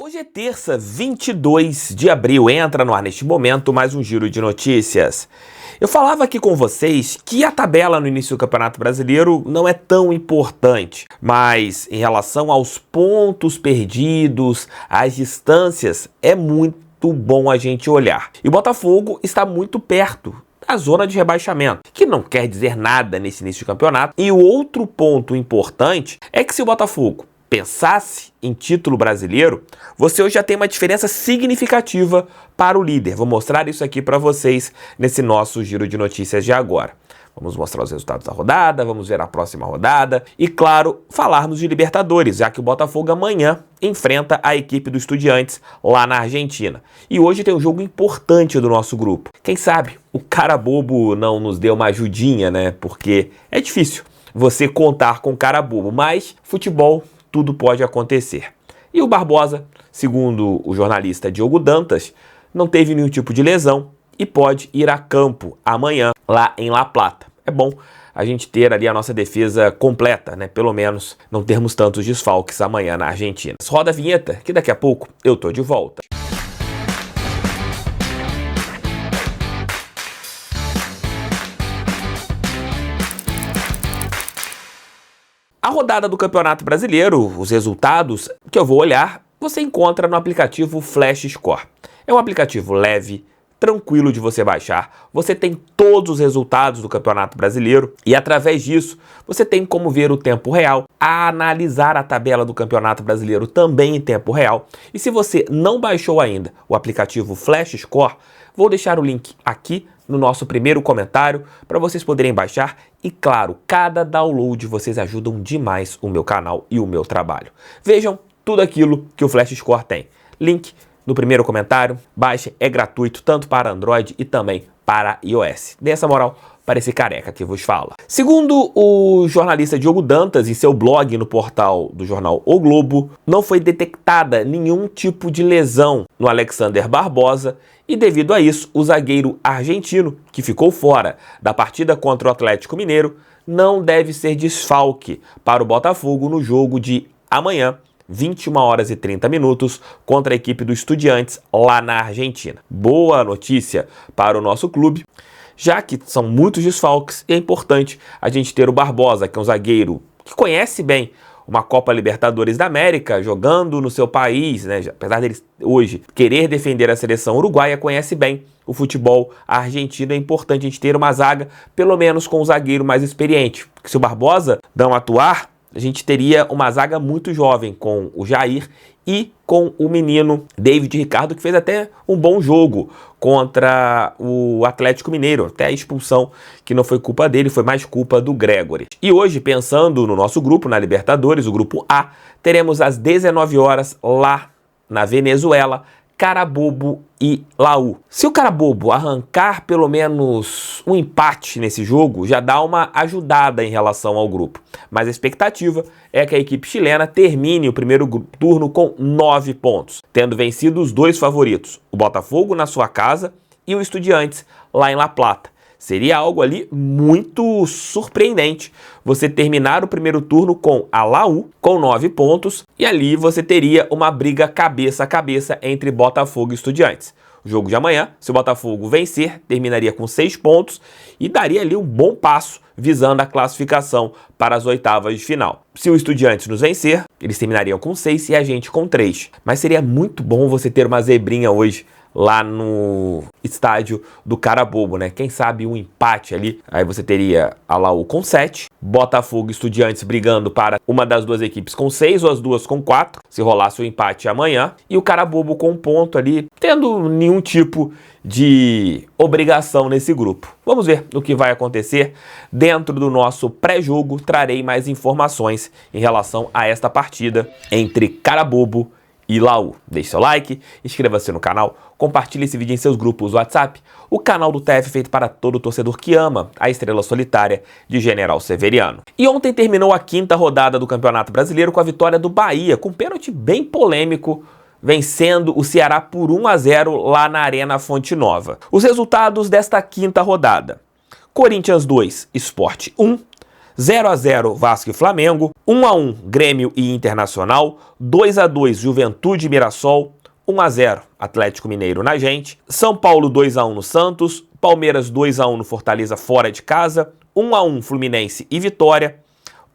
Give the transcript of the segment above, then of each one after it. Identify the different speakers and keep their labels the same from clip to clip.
Speaker 1: Hoje é terça, 22 de abril, entra no ar neste momento mais um giro de notícias. Eu falava aqui com vocês que a tabela no início do Campeonato Brasileiro não é tão importante, mas em relação aos pontos perdidos, às distâncias, é muito bom a gente olhar. E o Botafogo está muito perto da zona de rebaixamento, que não quer dizer nada nesse início de campeonato. E o outro ponto importante é que se o Botafogo pensasse em título brasileiro, você hoje já tem uma diferença significativa para o líder. Vou mostrar isso aqui para vocês nesse nosso giro de notícias de agora. Vamos mostrar os resultados da rodada, vamos ver a próxima rodada e, claro, falarmos de Libertadores, já que o Botafogo amanhã enfrenta a equipe do Estudiantes lá na Argentina. E hoje tem um jogo importante do nosso grupo. Quem sabe o cara bobo não nos deu uma ajudinha, né? Porque é difícil você contar com cara bobo, mas futebol tudo pode acontecer. E o Barbosa, segundo o jornalista Diogo Dantas, não teve nenhum tipo de lesão e pode ir a campo amanhã lá em La Plata. É bom a gente ter ali a nossa defesa completa, né? Pelo menos não termos tantos desfalques amanhã na Argentina. Roda a vinheta que daqui a pouco eu tô de volta. A rodada do Campeonato Brasileiro, os resultados que eu vou olhar, você encontra no aplicativo Flash Score. É um aplicativo leve, tranquilo de você baixar. Você tem todos os resultados do Campeonato Brasileiro e através disso você tem como ver o tempo real, analisar a tabela do Campeonato Brasileiro também em tempo real. E se você não baixou ainda o aplicativo Flash Score, vou deixar o link aqui no nosso primeiro comentário para vocês poderem baixar e, claro, cada download vocês ajudam demais o meu canal e o meu trabalho. Vejam tudo aquilo que o Flash Score tem. Link no primeiro comentário, baixem, é gratuito tanto para Android e também para iOS. Dê essa moral para esse careca que vos fala. Segundo o jornalista Diogo Dantas, em seu blog no portal do jornal O Globo, não foi detectada nenhum tipo de lesão no Alexander Barbosa e, devido a isso, o zagueiro argentino, que ficou fora da partida contra o Atlético Mineiro, não deve ser desfalque para o Botafogo no jogo de amanhã, 21h30, contra a equipe do Estudiantes lá na Argentina. Boa notícia para o nosso clube, já que são muitos desfalques e é importante a gente ter o Barbosa, que é um zagueiro que conhece bem uma Copa Libertadores da América, jogando no seu país, né? Apesar dele hoje querer defender a seleção uruguaia, conhece bem o futebol argentino. É importante a gente ter uma zaga, pelo menos com um zagueiro mais experiente, porque se o Barbosa não atuar, a gente teria uma zaga muito jovem com o Jair e com o menino David Ricardo, que fez até um bom jogo contra o Atlético Mineiro. Até a expulsão, que não foi culpa dele, foi mais culpa do Gregory. E hoje, pensando no nosso grupo, na Libertadores, o grupo A, teremos às 19 horas lá na Venezuela, Carabobo e Laú. Se o Carabobo arrancar pelo menos um empate nesse jogo, já dá uma ajudada em relação ao grupo. Mas a expectativa é que a equipe chilena termine o primeiro turno com 9 pontos, tendo vencido os dois favoritos, o Botafogo na sua casa e o Estudiantes lá em La Plata. Seria algo ali muito surpreendente você terminar o primeiro turno com a Laú com 9 pontos e ali você teria uma briga cabeça a cabeça entre Botafogo e Estudiantes. O jogo de amanhã, se o Botafogo vencer, terminaria com 6 pontos e daria ali um bom passo visando a classificação para as oitavas de final. Se o Estudiantes nos vencer, eles terminariam com 6 e a gente com 3. Mas seria muito bom você ter uma zebrinha hoje lá no estádio do Carabobo, né? Quem sabe um empate ali, aí você teria a Laú com 7, Botafogo e Estudiantes brigando para uma das duas equipes com 6 ou as duas com 4, se rolasse o empate amanhã, e o Carabobo com 1 ponto ali, tendo nenhum tipo de obrigação nesse grupo. Vamos ver o que vai acontecer. Dentro do nosso pré-jogo, trarei mais informações em relação a esta partida entre Carabobo e Laú. Deixe seu like, inscreva-se no canal, compartilhe esse vídeo em seus grupos WhatsApp. O canal do TF feito para todo torcedor que ama a estrela solitária de General Severiano. E ontem terminou a 5ª rodada do Campeonato Brasileiro com a vitória do Bahia, com um pênalti bem polêmico, vencendo o Ceará por 1-0 lá na Arena Fonte Nova. Os resultados desta 5ª rodada: Corinthians 2, Sport 1, 0-0 Vasco e Flamengo, 1-1 Grêmio e Internacional, 2-2 Juventude e Mirassol, 1-0 Atlético Mineiro na gente, São Paulo 2-1 no Santos, Palmeiras 2-1 no Fortaleza fora de casa, 1-1 Fluminense e Vitória,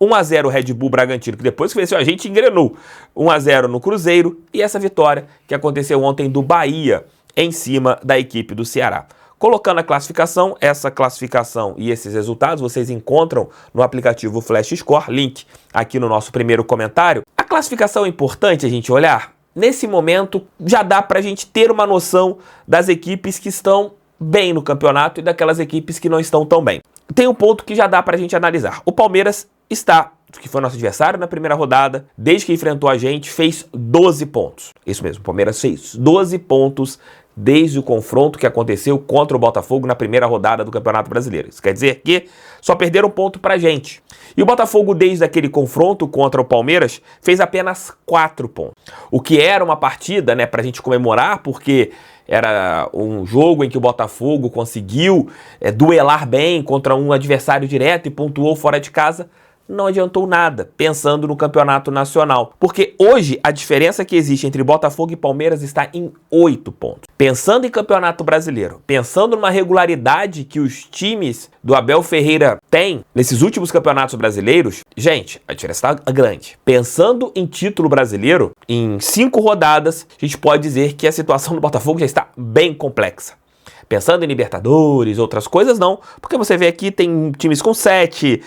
Speaker 1: 1-0 Red Bull Bragantino, que depois que venceu a gente engrenou, 1-0 no Cruzeiro, e essa vitória que aconteceu ontem do Bahia em cima da equipe do Ceará. Colocando a classificação, essa classificação e esses resultados vocês encontram no aplicativo Flash Score, link aqui no nosso primeiro comentário. A classificação é importante a gente olhar. Nesse momento já dá pra gente ter uma noção das equipes que estão bem no campeonato e daquelas equipes que não estão tão bem. Tem um ponto que já dá pra gente analisar. O Palmeiras está, que foi nosso adversário na primeira rodada, desde que enfrentou a gente, fez 12 pontos. Isso mesmo, o Palmeiras fez 12 pontos desde o confronto que aconteceu contra o Botafogo na primeira rodada do Campeonato Brasileiro. Isso quer dizer que só perderam ponto pra gente. E o Botafogo, desde aquele confronto contra o Palmeiras, fez apenas 4 pontos. O que era uma partida, né, pra gente comemorar, porque era um jogo em que o Botafogo conseguiu duelar bem contra um adversário direto e pontuou fora de casa. Não adiantou nada, pensando no campeonato nacional. Porque hoje a diferença que existe entre Botafogo e Palmeiras está em 8 pontos. Pensando em campeonato brasileiro, pensando numa regularidade que os times do Abel Ferreira têm nesses últimos campeonatos brasileiros, gente, a diferença está grande. Pensando em título brasileiro, em 5 rodadas, a gente pode dizer que a situação do Botafogo já está bem complexa. Pensando em Libertadores, outras coisas, não. Porque você vê aqui, tem times com 7,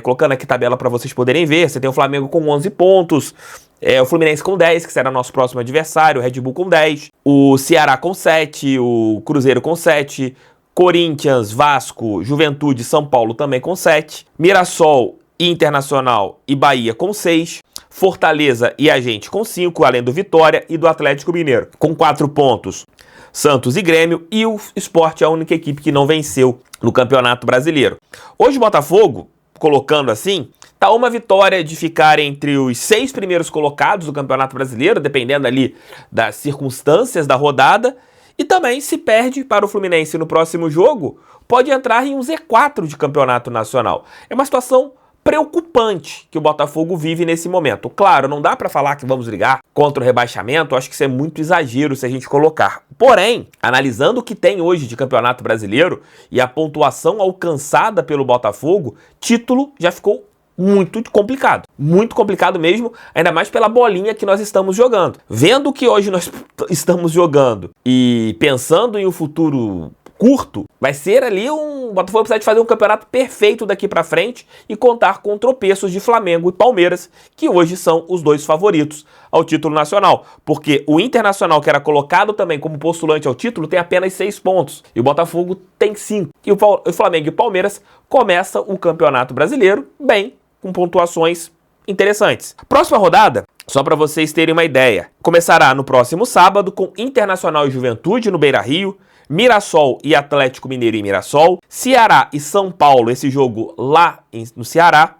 Speaker 1: colocando aqui tabela para vocês poderem ver. Você tem o Flamengo com 11 pontos, o Fluminense com 10, que será nosso próximo adversário, o Red Bull com 10, o Ceará com 7, o Cruzeiro com 7, Corinthians, Vasco, Juventude, São Paulo também com 7, Mirassol, Internacional e Bahia com 6, Fortaleza e a gente com 5, além do Vitória e do Atlético Mineiro com 4 pontos. Santos e Grêmio, e o Sport é a única equipe que não venceu no Campeonato Brasileiro. Hoje o Botafogo, colocando assim, tá uma vitória de ficar entre os 6 primeiros colocados do Campeonato Brasileiro, dependendo ali das circunstâncias da rodada, e também se perde para o Fluminense no próximo jogo, pode entrar em um Z4 de Campeonato Nacional. É uma situação preocupante que o Botafogo vive nesse momento. Claro, não dá para falar que vamos brigar contra o rebaixamento, acho que isso é muito exagero se a gente colocar. Porém, analisando o que tem hoje de Campeonato Brasileiro e a pontuação alcançada pelo Botafogo, título já ficou muito complicado mesmo, ainda mais pela bolinha que nós estamos jogando. Vendo que hoje nós estamos jogando e pensando em um futuro curto, vai ser ali o Botafogo precisa de fazer um campeonato perfeito daqui pra frente e contar com tropeços de Flamengo e Palmeiras, que hoje são os 2 favoritos ao título nacional, porque o Internacional, que era colocado também como postulante ao título, tem apenas 6 pontos, e o Botafogo tem 5, e o Flamengo e o Palmeiras começam o Campeonato Brasileiro bem, com pontuações interessantes. Próxima rodada, só para vocês terem uma ideia, começará no próximo sábado com Internacional e Juventude no Beira-Rio, Mirassol e Atlético Mineiro em Mirassol, Ceará e São Paulo, esse jogo lá no Ceará,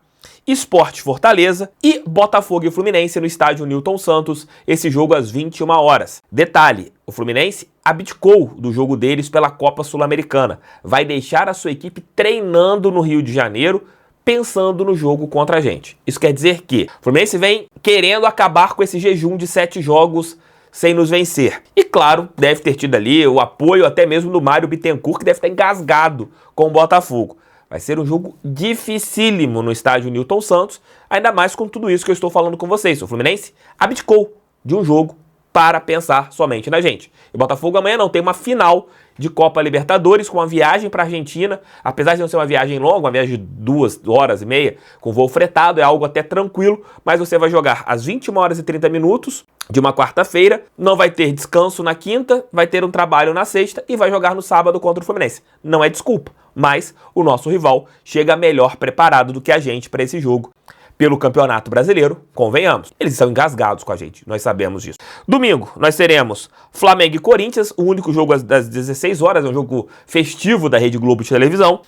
Speaker 1: Sport Fortaleza e Botafogo e Fluminense no estádio Newton Santos, esse jogo às 21 horas. Detalhe, o Fluminense abdicou do jogo deles pela Copa Sul-Americana, vai deixar a sua equipe treinando no Rio de Janeiro, pensando no jogo contra a gente. Isso quer dizer que o Fluminense vem querendo acabar com esse jejum de 7 jogos sem nos vencer. E claro, deve ter tido ali o apoio até mesmo do Mário Bittencourt, que deve estar engasgado com o Botafogo. Vai ser um jogo dificílimo no estádio Newton Santos, ainda mais com tudo isso que eu estou falando com vocês. O Fluminense abdicou de um jogo para pensar somente na gente. E o Botafogo amanhã não tem uma final de Copa Libertadores com uma viagem para a Argentina, apesar de não ser uma viagem longa, uma viagem de 2 horas e meia, com voo fretado, é algo até tranquilo, mas você vai jogar às 21 horas e 30 minutos de uma quarta-feira, não vai ter descanso na quinta, vai ter um trabalho na sexta e vai jogar no sábado contra o Fluminense. Não é desculpa, mas o nosso rival chega melhor preparado do que a gente para esse jogo. Pelo Campeonato Brasileiro, convenhamos, eles são engasgados com a gente, nós sabemos disso. Domingo, nós teremos Flamengo e Corinthians, o único jogo das 16 horas, é um jogo festivo da Rede Globo de televisão.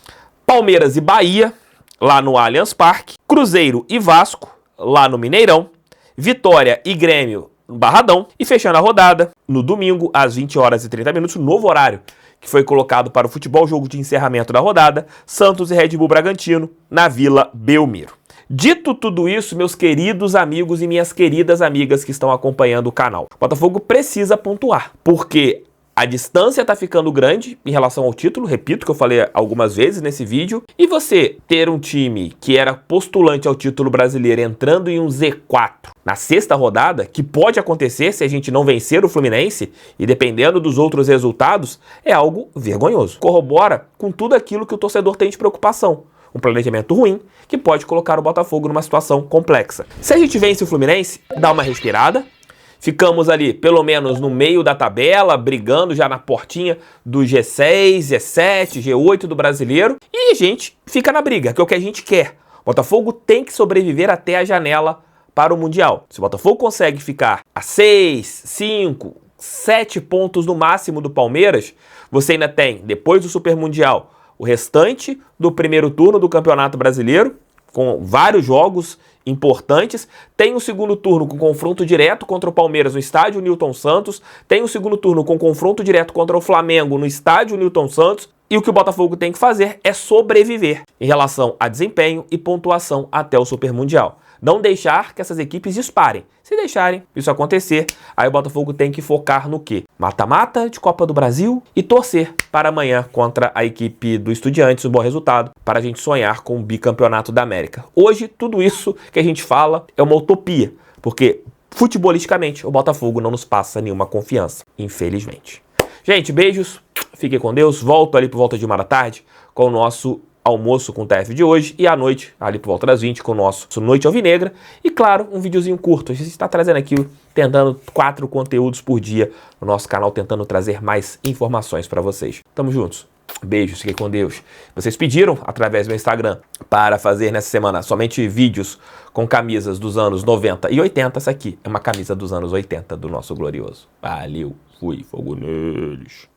Speaker 1: Palmeiras e Bahia, lá no Allianz Parque. Cruzeiro e Vasco, lá no Mineirão. Vitória e Grêmio, no Barradão. E fechando a rodada, no domingo, às 20 horas e 30 minutos, novo horário que foi colocado para o futebol, jogo de encerramento da rodada, Santos e Red Bull Bragantino, na Vila Belmiro. Dito tudo isso, meus queridos amigos e minhas queridas amigas que estão acompanhando o canal, o Botafogo precisa pontuar, porque a distância está ficando grande em relação ao título, repito que eu falei algumas vezes nesse vídeo, e você ter um time que era postulante ao título brasileiro entrando em um Z4 na sexta rodada, que pode acontecer se a gente não vencer o Fluminense, e dependendo dos outros resultados, é algo vergonhoso. Corrobora com tudo aquilo que o torcedor tem de preocupação. Um planejamento ruim que pode colocar o Botafogo numa situação complexa. Se a gente vence o Fluminense, dá uma respirada. Ficamos ali, pelo menos, no meio da tabela, brigando já na portinha do G6, G7, G8 do Brasileiro. E a gente fica na briga, que é o que a gente quer. O Botafogo tem que sobreviver até a janela para o Mundial. Se o Botafogo consegue ficar a 6, 5, 7 pontos no máximo do Palmeiras, você ainda tem, depois do Super Mundial, o restante do primeiro turno do Campeonato Brasileiro, com vários jogos importantes. Tem o segundo turno com confronto direto contra o Palmeiras no estádio Newton Santos. Tem o segundo turno com confronto direto contra o Flamengo no estádio Newton Santos. E o que o Botafogo tem que fazer é sobreviver em relação a desempenho e pontuação até o Super Mundial. Não deixar que essas equipes disparem. Se deixarem isso acontecer, aí o Botafogo tem que focar no quê? Mata-mata de Copa do Brasil e torcer para amanhã contra a equipe do Estudiantes, um bom resultado, para a gente sonhar com o bicampeonato da América. Hoje, tudo isso que a gente fala é uma utopia, porque futebolisticamente o Botafogo não nos passa nenhuma confiança, infelizmente. Gente, beijos, fiquem com Deus, volto ali por volta de 1h da tarde com o nosso almoço com o TF de hoje e à noite, ali por volta das 20, com o nosso Noite Alvinegra. E claro, um videozinho curto. A gente está trazendo aqui, tentando 4 conteúdos por dia no nosso canal, tentando trazer mais informações para vocês. Tamo juntos. Beijos, fiquem com Deus. Vocês pediram, através do meu Instagram, para fazer nessa semana somente vídeos com camisas dos anos 90 e 80. Essa aqui é uma camisa dos anos 80 do nosso glorioso. Valeu, fui, fogo neles.